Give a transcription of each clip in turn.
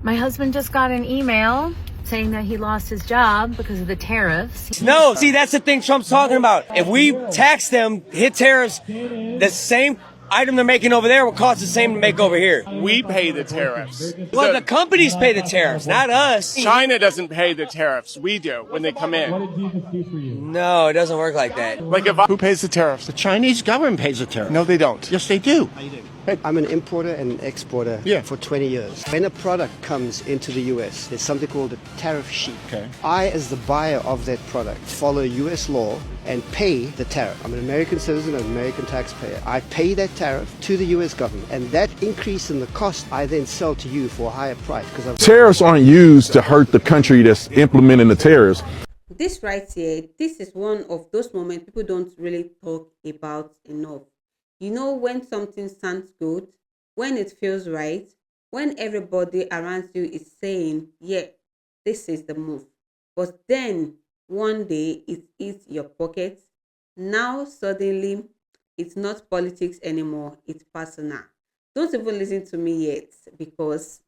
My husband just got an email saying that he lost his job because of the tariffs. No, see, that's the thing Trump's talking about. If we tax them, hit tariffs, the same item they're making over there will cost the same to make over here. We pay the tariffs. Well, the companies pay the tariffs, not us. China doesn't pay the tariffs. We do when they come in. No, it doesn't work like that. Like who pays the tariffs? The Chinese government pays the tariff. No, they don't. Yes, they do. I'm an importer and exporter for 20 years. When a product comes into the US, there's something called a tariff sheet. Okay. I, as the buyer of that product, follow US law and pay the tariff. I'm an American citizen, an American taxpayer. I pay that tariff to the US government, and that increase in the cost I then sell to you for a higher price. Tariffs aren't used to hurt the country that's implementing the tariffs. This right here, this is one of those moments people don't really talk about enough. You know, when something sounds good, when it feels right, when everybody around you is saying, yeah, this is the move. But then one day it hits your pocket. Now suddenly it's not politics anymore, it's personal. Don't even listen to me yet because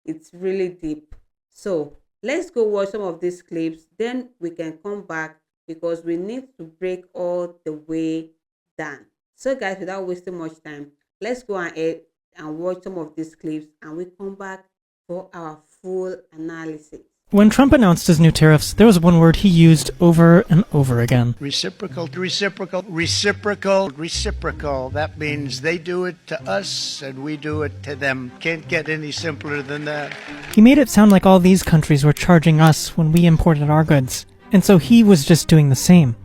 it's really deep. So let's go watch some of these clips, then we can come back because we need to break all the way down. So guys, without wasting much time, let's go ahead and watch some of these clips and we come back for our full analysis. When Trump announced his new tariffs, there was one word he used over and over again. Reciprocal, reciprocal, reciprocal, reciprocal. That means they do it to us and we do it to them. Can't get any simpler than that. He made it sound like all these countries were charging us when we imported our goods, and so he was just doing the same.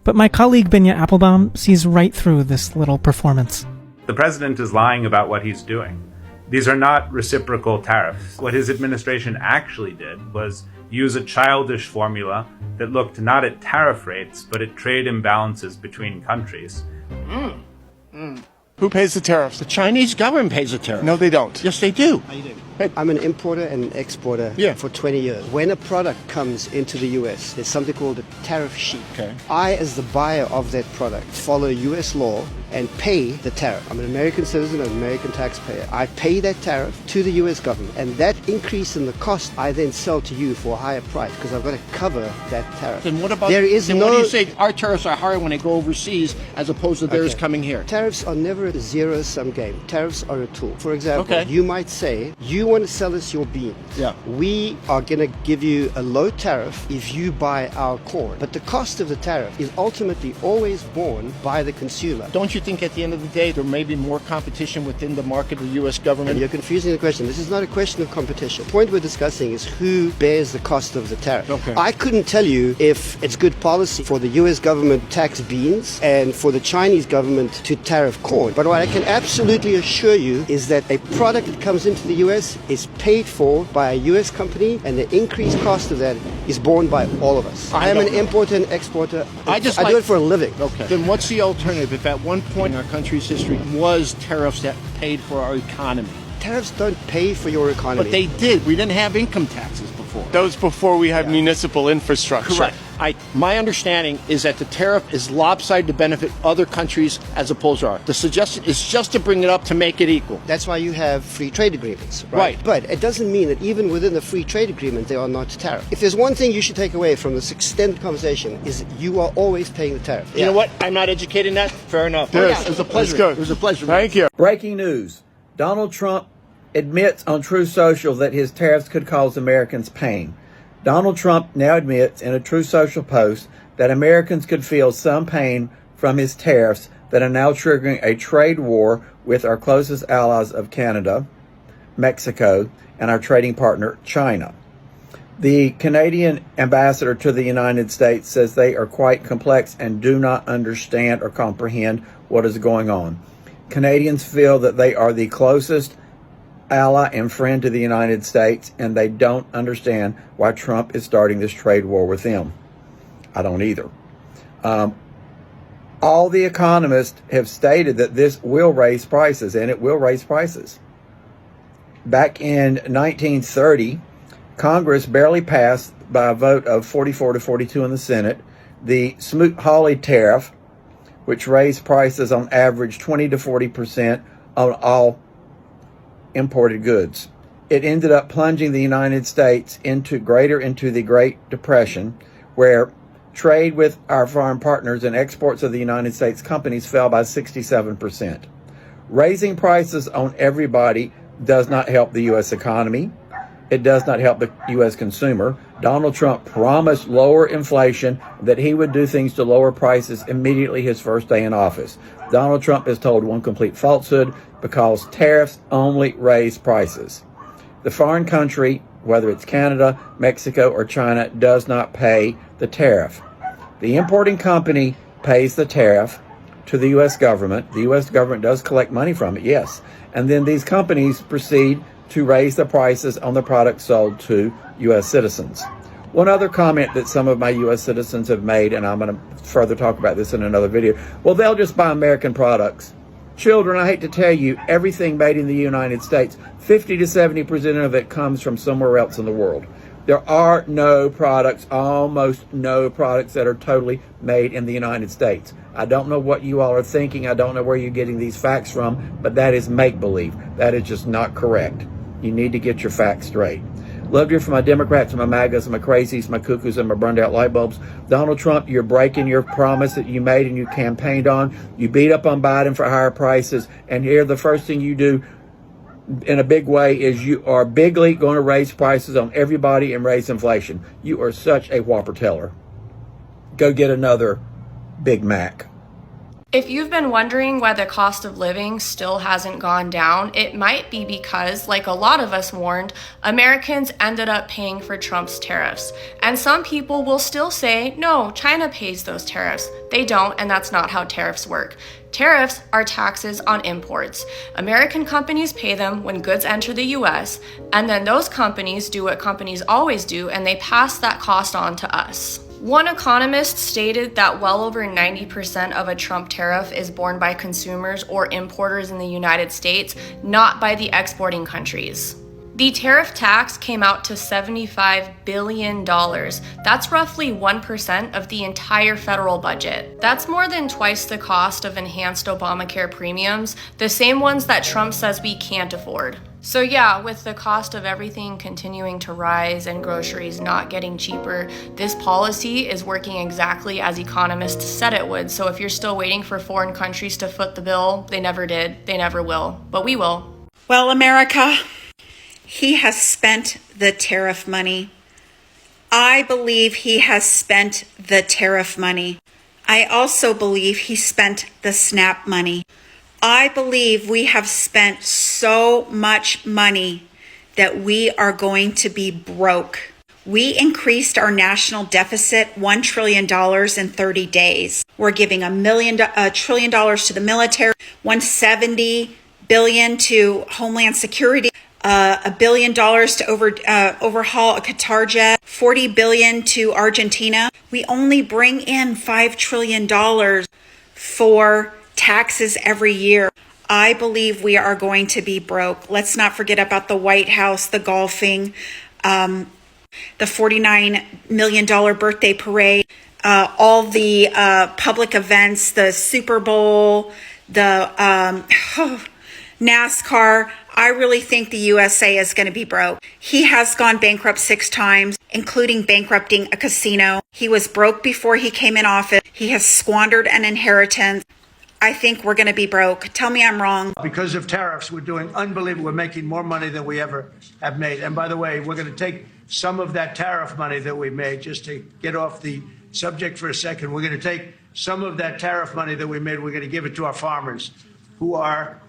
But my colleague Binya Applebaum sees right through this little performance. The president is lying about what he's doing. These are not reciprocal tariffs. What his administration actually did was use a childish formula that looked not at tariff rates, but at trade imbalances between countries. Who pays the tariffs? The Chinese government pays the tariff. No, they don't. Yes, they do. I'm an importer and exporter for 20 years. When a product comes into the US, there's something called a tariff sheet. Okay. I, as the buyer of that product, follow US law and pay the tariff. I'm an American citizen, an American taxpayer. I pay that tariff to the US government, and that increase in the cost I then sell to you for a higher price because I've got to cover that tariff. Then what about? There is then no. What do you say? Our tariffs are higher when they go overseas as opposed to theirs coming here. Tariffs are never a zero-sum game. Tariffs are a tool. For example, you might say you want to sell us your beans. Yeah. We are going to give you a low tariff if you buy our corn. But the cost of the tariff is ultimately always borne by the consumer. Don't you think at the end of the day there may be more competition within the market of the U.S. government? And you're confusing the question. This is not a question of competition. The point we're discussing is who bears the cost of the tariff. Okay. I couldn't tell you if it's good policy for the U.S. government to tax beans and for the Chinese government to tariff corn. But what I can absolutely assure you is that a product that comes into the U.S. is paid for by a U.S. company, and the increased cost of that is borne by all of us. I am an importer and exporter. I do it for a living. Okay. Then what's the alternative if at one point in our country's history was tariffs that paid for our economy? Tariffs don't pay for your economy. But they did. We didn't have income taxes before. That was before we had municipal infrastructure. Correct. My understanding is that the tariff is lopsided to benefit other countries as opposed to ours. The suggestion is just to bring it up to make it equal. That's why you have free trade agreements, right? But it doesn't mean that even within the free trade agreement there are not tariffs. If there's one thing you should take away from this extended conversation is that you are always paying the tariff. You know what? I'm not educated in that. Fair enough. Yes. It was a pleasure. Good. It was a pleasure. Thank you. Breaking news. Donald Trump admits on Truth Social that his tariffs could cause Americans pain. Donald Trump now admits in a Truth Social post that Americans could feel some pain from his tariffs that are now triggering a trade war with our closest allies of Canada, Mexico, and our trading partner, China. The Canadian ambassador to the United States says they are quite complex and do not understand or comprehend what is going on. Canadians feel that they are the closest ally and friend to the United States, and they don't understand why Trump is starting this trade war with them. I don't either. All the economists have stated that this will raise prices, and it will raise prices. Back in 1930, Congress barely passed by a vote of 44 to 42 in the Senate the Smoot-Hawley tariff, which raised prices on average 20 to 40% on all imported goods. it ended up plunging the United States into the Great Depression, where trade with our foreign partners and exports of the United States companies fell by 67%. Raising prices on everybody does not help the U.S. economy. It does not help the U.S. consumer. Donald Trump promised lower inflation, that he would do things to lower prices immediately his first day in office. Donald Trump has told one complete falsehood, because tariffs only raise prices. The foreign country, whether it's Canada, Mexico, or China, does not pay the tariff. The importing company pays the tariff to the U.S. government. The U.S. government does collect money from it, yes. And then these companies proceed to raise the prices on the products sold to U.S. citizens. One other comment that some of my U.S. citizens have made, and I'm going to further talk about this in another video, well, they'll just buy American products. Children, I hate to tell you, everything made in the United States, 50 to 70% of it comes from somewhere else in the world. There are no products, almost no products, that are totally made in the United States. I don't know what you all are thinking. I don't know where you're getting these facts from, but that is make-believe. That is just not correct. You need to get your facts straight. Love you for my Democrats, my MAGAs, my crazies, my cuckoos, and my burned out light bulbs. Donald Trump, you're breaking your promise that you made and you campaigned on. You beat up on Biden for higher prices. And here, the first thing you do in a big way is you are bigly going to raise prices on everybody and raise inflation. You are such a whopper teller. Go get another Big Mac. If you've been wondering why the cost of living still hasn't gone down, it might be because, like a lot of us warned, Americans ended up paying for Trump's tariffs. And some people will still say, no, China pays those tariffs. They don't, and that's not how tariffs work. Tariffs are taxes on imports. American companies pay them when goods enter the US, and then those companies do what companies always do, and they pass that cost on to us. One economist stated that well over 90% of a Trump tariff is borne by consumers or importers in the United States, not by the exporting countries. The tariff tax came out to $75 billion. That's roughly 1% of the entire federal budget. That's more than twice the cost of enhanced Obamacare premiums, the same ones that Trump says we can't afford. So yeah, with the cost of everything continuing to rise and groceries not getting cheaper, this policy is working exactly as economists said it would. So if you're still waiting for foreign countries to foot the bill, they never did, they never will, but we will. Well, America, he has spent the tariff money. I believe he has spent the tariff money. I also believe he spent the SNAP money. I believe we have spent so much money that we are going to be broke. We increased our national deficit $1 trillion in 30 days. We're giving $1 trillion to the military, $170 billion to Homeland Security, $1 billion to overhaul a Qatar jet, $40 billion to Argentina. We only bring in $5 trillion for taxes every year. I believe we are going to be broke. Let's not forget about the White House, the golfing, the $49 million birthday parade, all the public events, the Super Bowl, the NASCAR. I really think the USA is going to be broke. He has gone bankrupt 6 times, including bankrupting a casino. He was broke before he came in office. He has squandered an inheritance. I think we're going to be broke. Tell me I'm wrong. Because of tariffs, we're doing unbelievable. We're making more money than we ever have made. And by the way, we're going to take some of that tariff money that we made, just to get off the subject for a second. We're going to take some of that tariff money that we made. We're going to give it to our farmers, who are,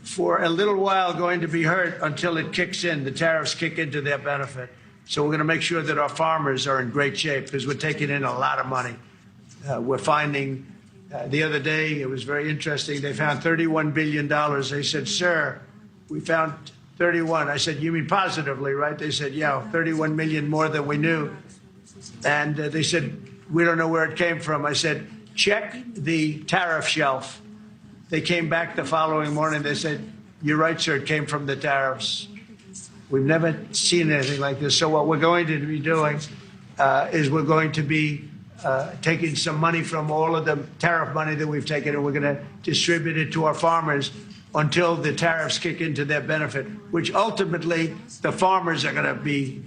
for a little while, going to be hurt until it kicks in. The tariffs kick into their benefit. So we're going to make sure that our farmers are in great shape, because we're taking in a lot of money. We're finding... the other day, it was very interesting. They found $31 billion. They said, sir, we found 31. I said, you mean positively, right? They said, yeah, 31 million more than we knew. And they said, we don't know where it came from. I said, check the tariff shelf. They came back the following morning. They said, you're right, sir, it came from the tariffs. We've never seen anything like this. So what we're going to be doing is we're going to be taking some money from all of the tariff money that we've taken, and we're going to distribute it to our farmers until the tariffs kick into their benefit, which ultimately the farmers are going to be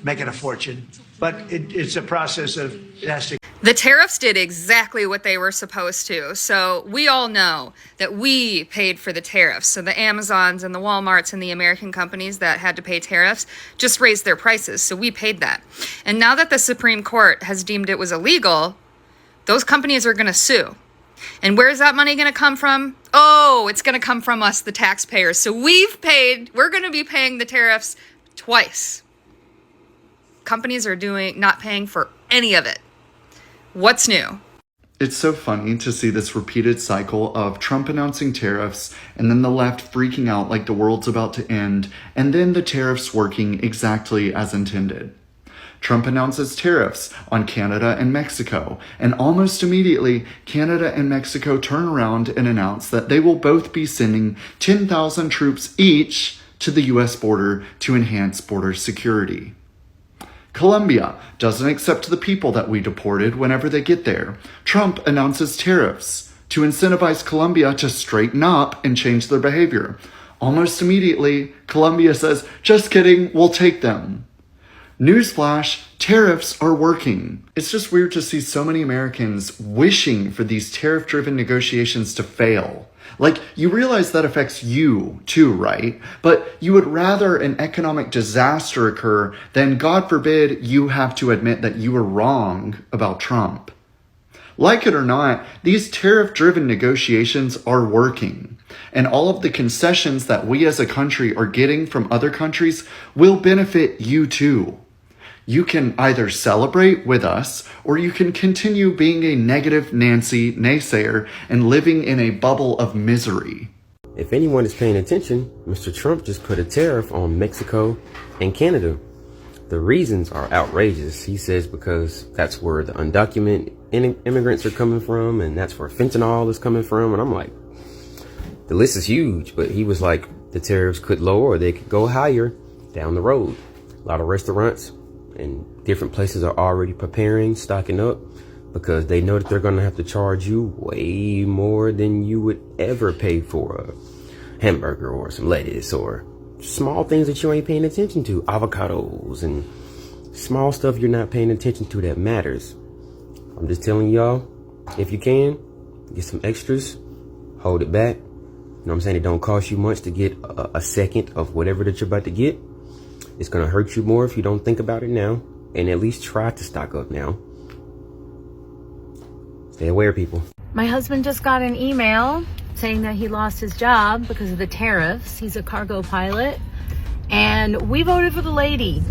making a fortune. But it's a process of, it has to. The tariffs did exactly what they were supposed to. So we all know that we paid for the tariffs. So the Amazons and the Walmarts and the American companies that had to pay tariffs just raised their prices. So we paid that. And now that the Supreme Court has deemed it was illegal, those companies are going to sue. And where's that money going to come from? Oh, it's going to come from us, the taxpayers. So we're going to be paying the tariffs twice. Companies are not paying for any of it. What's new? It's so funny to see this repeated cycle of Trump announcing tariffs and then the left freaking out like the world's about to end, and then the tariffs working exactly as intended. Trump announces tariffs on Canada and Mexico, and almost immediately, Canada and Mexico turn around and announce that they will both be sending 10,000 troops each to the US border to enhance border security. Colombia doesn't accept the people that we deported whenever they get there. Trump announces tariffs to incentivize Colombia to straighten up and change their behavior. Almost immediately, Colombia says, just kidding, we'll take them. Newsflash, tariffs are working. It's just weird to see so many Americans wishing for these tariff-driven negotiations to fail. Like, you realize that affects you too, right? But you would rather an economic disaster occur than, God forbid, you have to admit that you were wrong about Trump. Like it or not, these tariff-driven negotiations are working. And all of the concessions that we as a country are getting from other countries will benefit you too. You can either celebrate with us, or you can continue being a negative Nancy naysayer and living in a bubble of misery. If anyone is paying attention, Mr. Trump just put a tariff on Mexico and Canada. The reasons are outrageous. He says because that's where the undocumented immigrants are coming from, and that's where fentanyl is coming from. And I'm like, the list is huge, but he was like, the tariffs could lower or they could go higher down the road. A lot of restaurants and different places are already preparing, stocking up, because they know that they're going to have to charge you way more than you would ever pay for a hamburger or some lettuce or small things that you ain't paying attention to, avocados and small stuff you're not paying attention to that matters. I'm just telling y'all, if you can, get some extras, hold it back. You know what I'm saying? It don't cost you much to get a second of whatever that you're about to get. It's going to hurt you more if you don't think about it now, and at least try to stock up now. Stay aware, people. My husband just got an email saying that he lost his job because of the tariffs. He's a cargo pilot, and we voted for the lady.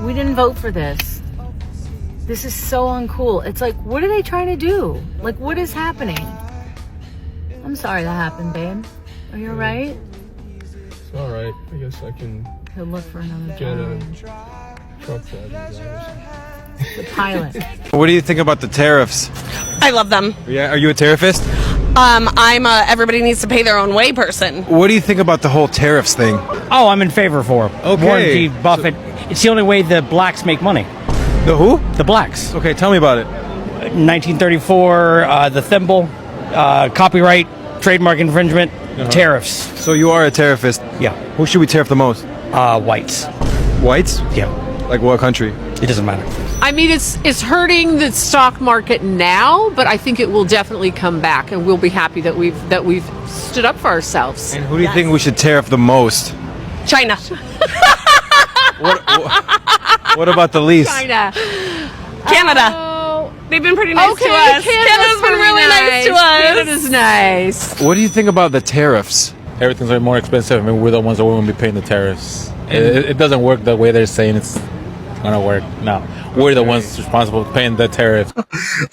We didn't vote for this. This is so uncool. It's like, what are they trying to do? Like, what is happening? I'm sorry that happened, babe. Are you alright? It's alright. I guess I can He'll look for another get a job. truck driver. The pilot. What do you think about the tariffs? I love them. Yeah, are you a tariffist? I'm a everybody needs to pay their own way person. What do you think about the whole tariffs thing? Oh, I'm in favor for it. Okay. Warren G. Buffett. It's the only way the blacks make money. The who? The blacks. Okay, tell me about it. 1934, the thimble, copyright, trademark infringement, tariffs. So you are a tariffist? Yeah. Who should we tariff the most? Whites. Whites? Yeah. Like what country? It doesn't matter. I mean, it's hurting the stock market now, but I think it will definitely come back, and we'll be happy that we've stood up for ourselves. And who do you think we should tariff the most? China. What about the least? China. Canada. Oh. They've been pretty nice to us. Canada's been really nice to us. Canada's nice. What do you think about the tariffs? Everything's way more expensive. I mean, we're the ones that won't be paying the tariffs. It doesn't work the way they're saying it's gonna work. No, we're the ones responsible for paying the tariff.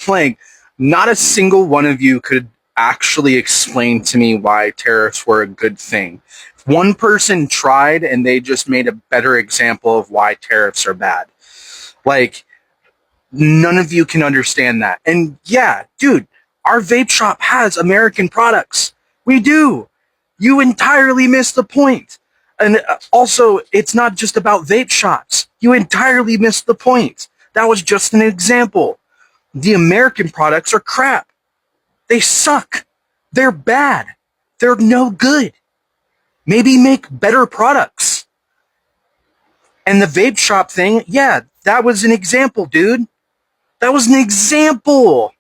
Like, not a single one of you could actually explain to me why tariffs were a good thing. One person tried and they just made a better example of why tariffs are bad. Like, none of you can understand that. And yeah, dude, our vape shop has American products. We do. You entirely missed the point. And also, it's not just about vape shops. You entirely missed the point. That was just an example. The American products are crap. They suck. They're bad. They're no good. Maybe make better products. And the vape shop thing, yeah, that was an example, dude. That was an example.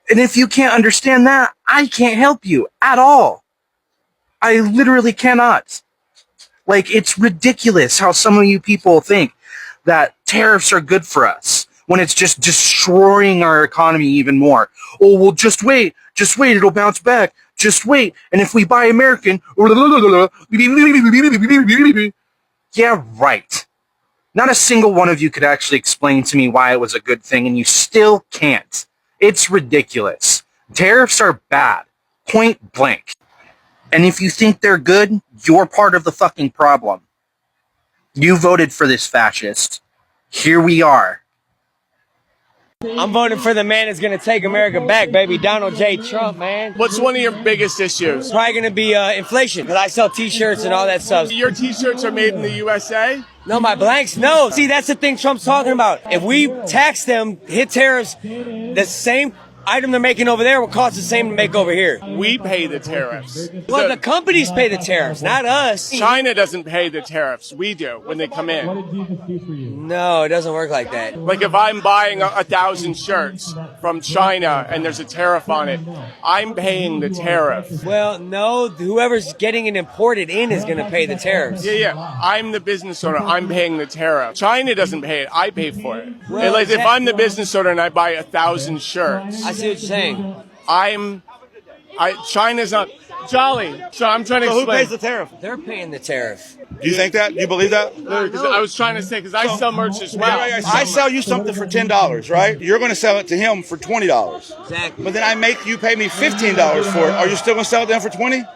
And if you can't understand that, I can't help you at all. I literally cannot. Like, it's ridiculous how some of you people think that tariffs are good for us when it's just destroying our economy even more. Oh, well, just wait, it'll bounce back. Just wait. And if we buy American, yeah, right. Not a single one of you could actually explain to me why it was a good thing, and you still can't. It's ridiculous. Tariffs are bad. Point blank. And if you think they're good, you're part of the fucking problem. You voted for this fascist. Here we are. I'm voting for the man that's going to take America back, baby. Donald J. Trump, man. What's one of your biggest issues? It's probably going to be inflation, because I sell T-shirts and all that stuff. Your T-shirts are made in the USA? No, my blanks, no. See, that's the thing Trump's talking about. If we tax them, hit tariffs, the same item they're making over there will cost the same to make over here. We pay the tariffs. Well, the companies pay the tariffs, not us. China doesn't pay the tariffs. We do when they come in. No, it doesn't work like that. Like if I'm buying 1,000 shirts from China and there's a tariff on it, I'm paying the tariff. Well, no, whoever's getting it imported in is going to pay the tariffs. Yeah. I'm the business owner. I'm paying the tariff. China doesn't pay it. I pay for it. Well, and like if I'm the business owner and I buy 1,000 shirts, I see what you're saying. China's not Jolly. So I'm trying to explain. Who pays the tariff? They're paying the tariff. Do you think that? Do you believe that? Because I was trying to say, because I sell merch as well. I sell you something for $10, right? You're going to sell it to him for $20. Exactly. But then I make you pay me $15 for it. Are you still going to sell it to him for $20?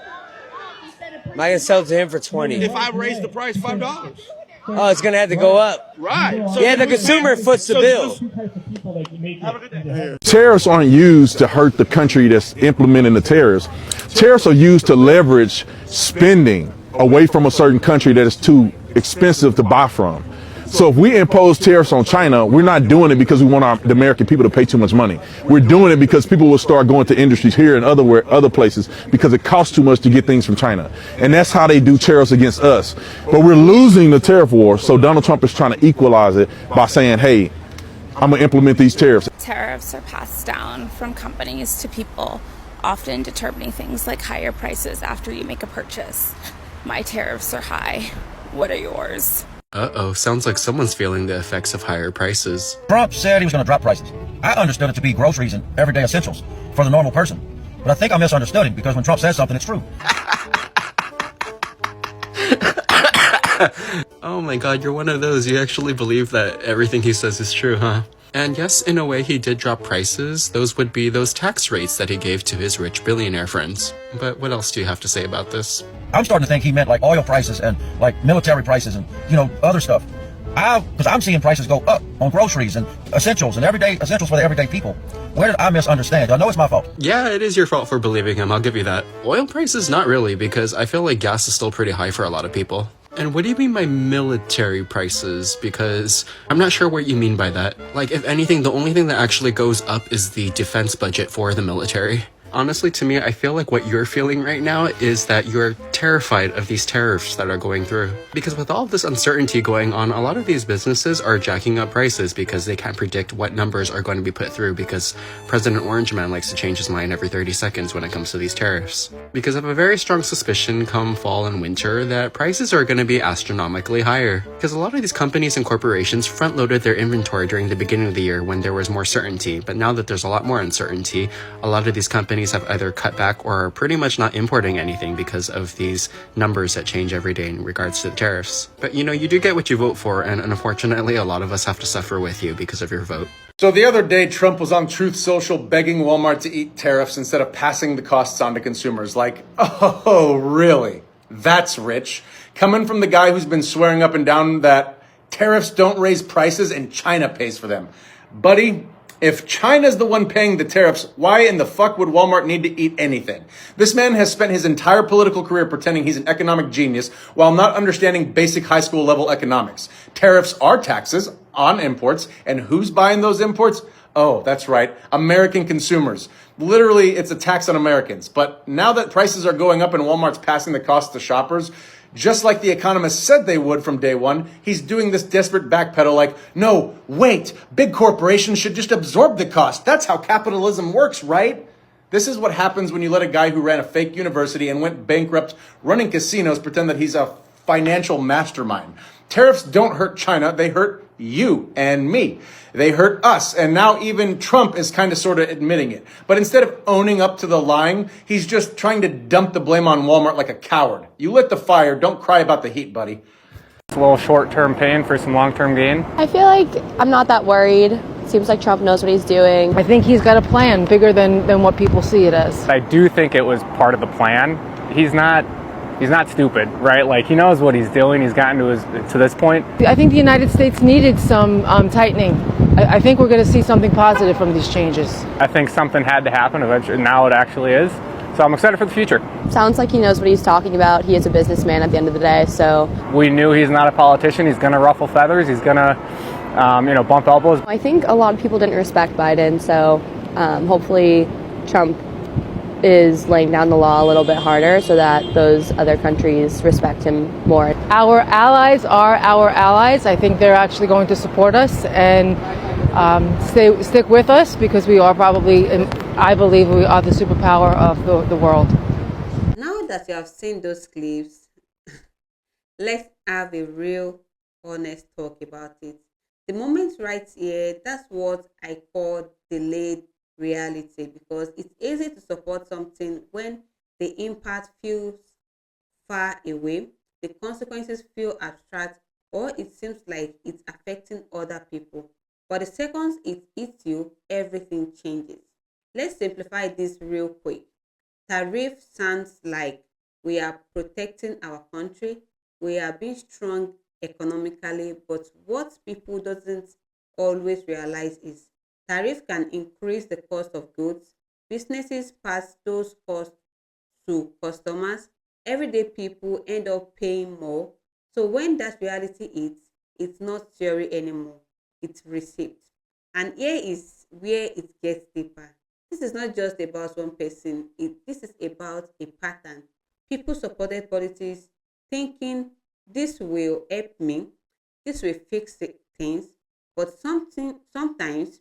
Am I going to sell it to him for $20? If I raise the price $5. Oh, it's going to have to go up. Right. So yeah, the consumer foots the bill. Tariffs aren't used to hurt the country that's implementing the tariffs. Tariffs are used to leverage spending away from a certain country that is too expensive to buy from. So if we impose tariffs on China, we're not doing it because we want the American people to pay too much money. We're doing it because people will start going to industries here and other places because it costs too much to get things from China. And that's how they do tariffs against us. But we're losing the tariff war, so Donald Trump is trying to equalize it by saying, hey, I'm going to implement these tariffs. Tariffs are passed down from companies to people, often determining things like higher prices after you make a purchase. My tariffs are high. What are yours? Uh-oh, sounds like someone's feeling the effects of higher prices. Trump said he was going to drop prices. I understood it to be groceries and everyday essentials for the normal person. But I think I misunderstood him because when Trump says something, it's true. Oh my god, you're one of those. You actually believe that everything he says is true, huh? And yes, in a way he did drop prices. Those would be those tax rates that he gave to his rich billionaire friends. But what else do you have to say about this? I'm starting to think he meant like oil prices and like military prices and, other stuff. Because I'm seeing prices go up on groceries and essentials and everyday essentials for the everyday people. Where did I misunderstand? I know it's my fault. Yeah, it is your fault for believing him. I'll give you that. Oil prices, not really, because I feel like gas is still pretty high for a lot of people. And what do you mean by military prices? Because I'm not sure what you mean by that. Like, if anything, the only thing that actually goes up is the defense budget for the military. Honestly, to me, I feel like what you're feeling right now is that you're terrified of these tariffs that are going through. Because with all of this uncertainty going on, a lot of these businesses are jacking up prices because they can't predict what numbers are going to be put through because President Orange Man likes to change his mind every 30 seconds when it comes to these tariffs. Because I have a very strong suspicion come fall and winter that prices are going to be astronomically higher. Because a lot of these companies and corporations front-loaded their inventory during the beginning of the year when there was more certainty. But now that there's a lot more uncertainty, a lot of these companies have either cut back or are pretty much not importing anything because of these numbers that change every day in regards to the tariffs. But you do get what you vote for, and unfortunately a lot of us have to suffer with you because of your vote. So the other day, Trump was on Truth Social begging Walmart to eat tariffs instead of passing the costs on to consumers. Like, oh, really? That's rich. Coming from the guy who's been swearing up and down that tariffs don't raise prices and China pays for them. Buddy, if China's the one paying the tariffs, why in the fuck would Walmart need to eat anything? This man has spent his entire political career pretending he's an economic genius while not understanding basic high school level economics. Tariffs are taxes on imports, and who's buying those imports? Oh, that's right. American consumers. Literally, it's a tax on Americans. But now that prices are going up and Walmart's passing the cost to shoppers, just like the economists said they would from day one, he's doing this desperate backpedal like, no, wait, big corporations should just absorb the cost. That's how capitalism works, right? This is what happens when you let a guy who ran a fake university and went bankrupt running casinos pretend that he's a financial mastermind. Tariffs don't hurt China, they hurt you and me. They hurt us, and now even Trump is kind of sort of admitting it. But instead of owning up to the lying, he's just trying to dump the blame on Walmart like a coward. You lit the fire, don't cry about the heat, buddy. It's a little short-term pain for some long-term gain. I feel like I'm not that worried. Seems like Trump knows what he's doing. I think he's got a plan bigger than what people see it as. I do think it was part of the plan. He's not stupid, right? Like, he knows what he's doing. He's gotten to this point. I think the United States needed some tightening. I think we're going to see something positive from these changes. I think something had to happen eventually. Now it actually is. So I'm excited for the future. Sounds like he knows what he's talking about. He is a businessman at the end of the day, so. We knew he's not a politician. He's going to ruffle feathers. He's going to, bump elbows. I think a lot of people didn't respect Biden, so hopefully Trump is laying down the law a little bit harder so that those other countries respect him more. Our allies are our allies. I think they're actually going to support us and stick with us because we are probably, I believe we are the superpower of the world. Now that you have seen those clips, let's have a real honest talk about it. The moment right here, that's what I call delayed reality, because it's easy to support something when the impact feels far away, the consequences feel abstract, or it seems like it's affecting other people. But the second it hits you, everything changes. Let's simplify this real quick. Tariff sounds like we are protecting our country, we are being strong economically, but what people doesn't always realize is tariff can increase the cost of goods. Businesses pass those costs to customers. Everyday people end up paying more. So when that reality hits, it's not theory anymore. It's receipt. And here is where it gets deeper. This is not just about one person. This is about a pattern. People supported policies thinking this will help me, this will fix things, but sometimes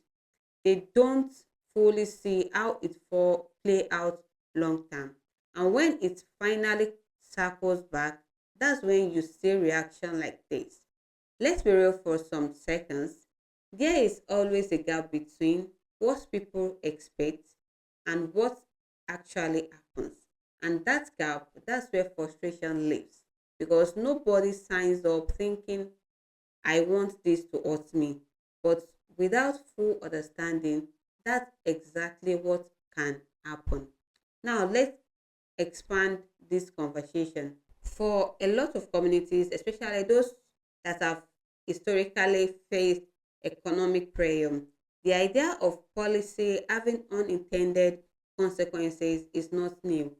they don't fully see how it play out long term. And when it finally circles back, that's when you see reaction like this. Let's be real for some seconds. There is always a gap between what people expect and what actually happens. And that gap, that's where frustration lives. Because nobody signs up thinking, I want this to hurt me. But without full understanding, that's exactly what can happen. Now, let's expand this conversation. For a lot of communities, especially those that have historically faced economic pressure, the idea of policy having unintended consequences is not new.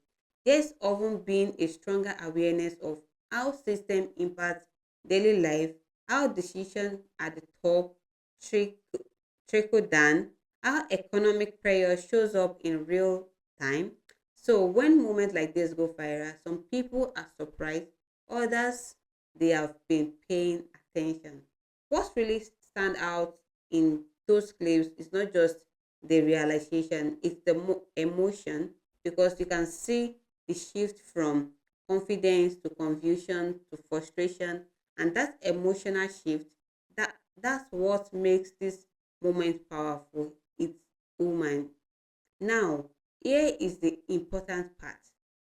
There's often been a stronger awareness of how system impacts daily life, how decisions at the top trickle down, how economic pressure shows up in real time. So when moments like this go viral, some people are surprised, others they have been paying attention. What really stand out in those clips is not just the realization, it's the emotion, because you can see the shift from confidence to confusion to frustration, and that emotional shift, that's what makes this moment powerful. It's human. Now, here is the important part.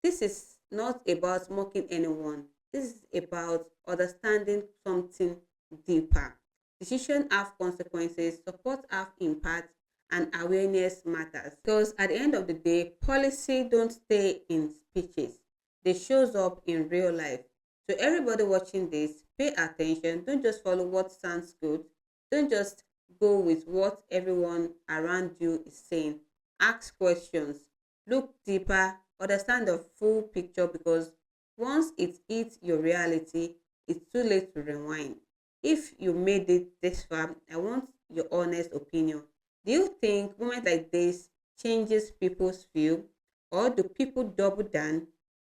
This is not about mocking anyone. This is about understanding something deeper. Decisions have consequences, support have impact, and awareness matters. Because at the end of the day, policy don't stay in speeches. They shows up in real life. So everybody watching this, pay attention. Don't just follow what sounds good. Don't just go with what everyone around you is saying. Ask questions. Look deeper. Understand the full picture, because once it hits your reality, it's too late to rewind. If you made it this far, I want your honest opinion. Do you think moments like this changes people's view, or do people double down?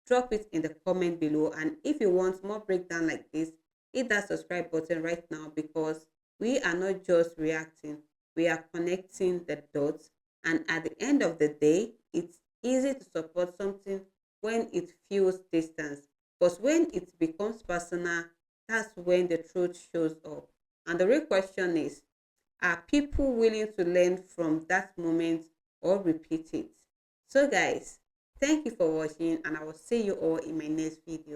Drop it in the comment below, and if you want more breakdown like this, hit that subscribe button right now, because we are not just reacting, we are connecting the dots. And at the end of the day, it's easy to support something when it feels distant, but when it becomes personal, that's when the truth shows up. And the real question is, are people willing to learn from that moment or repeat it? So guys, thank you for watching, and I will see you all in my next video.